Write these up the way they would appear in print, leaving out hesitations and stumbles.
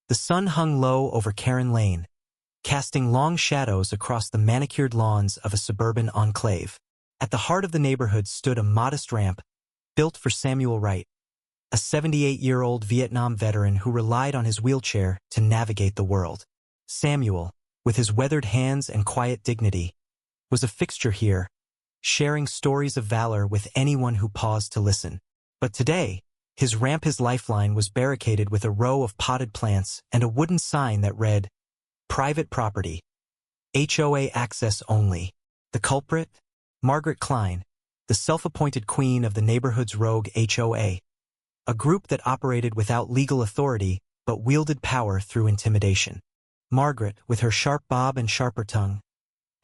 The sun hung low over Karen Lane, casting long shadows across the manicured lawns of a suburban enclave. At the heart of the neighborhood stood a modest ramp, built for Samuel Wright, a 78-year-old Vietnam veteran who relied on his wheelchair to navigate the world. Samuel, with his weathered hands and quiet dignity, was a fixture here, sharing stories of valor with anyone who paused to listen. But today, his ramp, his lifeline, was barricaded with a row of potted plants and a wooden sign that read, "Private property. HOA access only." The culprit? Margaret Klein, the self-appointed queen of the neighborhood's rogue HOA, a group that operated without legal authority but wielded power through intimidation. Margaret, with her sharp bob and sharper tongue,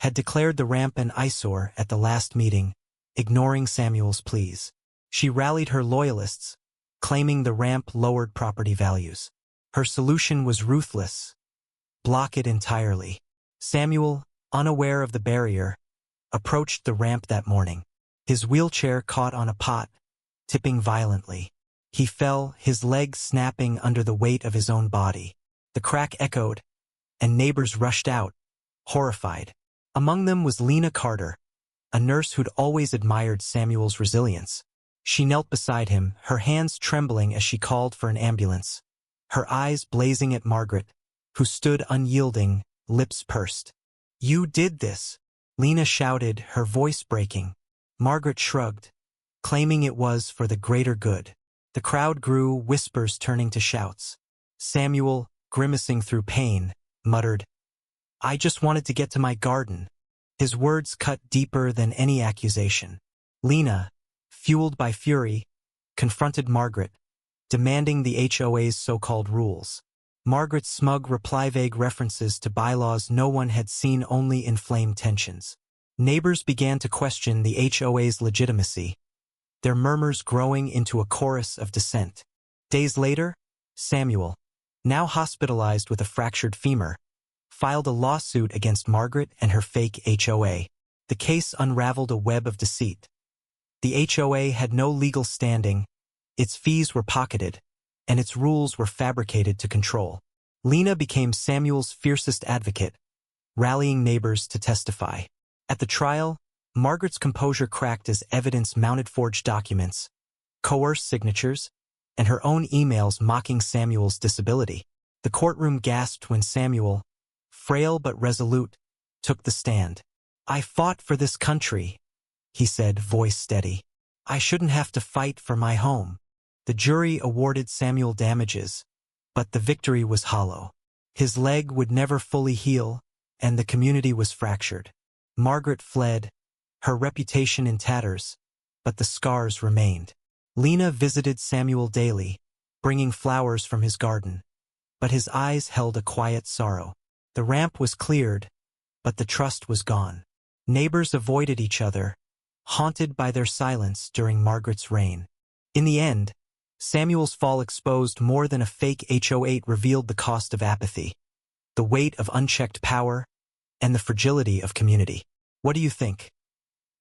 had declared the ramp an eyesore at the last meeting, ignoring Samuel's pleas. She rallied her loyalists, claiming the ramp lowered property values. Her solution was ruthless: block it entirely. Samuel, unaware of the barrier, approached the ramp that morning. His wheelchair caught on a pot, tipping violently. He fell, his legs snapping under the weight of his own body. The crack echoed, and neighbors rushed out, horrified. Among them was Lena Carter, a nurse who'd always admired Samuel's resilience. She knelt beside him, her hands trembling as she called for an ambulance, her eyes blazing at Margaret, who stood unyielding, lips pursed. "You did this," Lena shouted, her voice breaking. Margaret shrugged, claiming it was for the greater good. The crowd grew, whispers turning to shouts. Samuel, grimacing through pain, muttered, "I just wanted to get to my garden." His words cut deeper than any accusation. Lena, fueled by fury, confronted Margaret, demanding the HOA's so-called rules. Margaret's smug reply, vague references to bylaws no one had seen, only inflamed tensions. Neighbors began to question the HOA's legitimacy, their murmurs growing into a chorus of dissent. Days later, Samuel, now hospitalized with a fractured femur, filed a lawsuit against Margaret and her fake HOA. The case unraveled a web of deceit. The HOA had no legal standing, its fees were pocketed, and its rules were fabricated to control. Lena became Samuel's fiercest advocate, rallying neighbors to testify. At the trial, Margaret's composure cracked as evidence mounted: forged documents, coerced signatures, and her own emails mocking Samuel's disability. The courtroom gasped when Samuel, frail but resolute, took the stand. "I fought for this country," he said, voice steady. "I shouldn't have to fight for my home." The jury awarded Samuel damages, but the victory was hollow. His leg would never fully heal, and the community was fractured. Margaret fled, her reputation in tatters, but the scars remained. Lena visited Samuel daily, bringing flowers from his garden, but his eyes held a quiet sorrow. The ramp was cleared, but the trust was gone. Neighbors avoided each other, haunted by their silence during Margaret's reign. In the end, Samuel's fall exposed more than a fake HOA, revealed the cost of apathy, the weight of unchecked power, and the fragility of community. What do you think?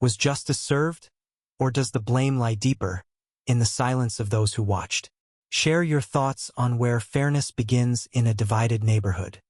Was justice served? Or does the blame lie deeper, in the silence of those who watched? Share your thoughts on where fairness begins in a divided neighborhood.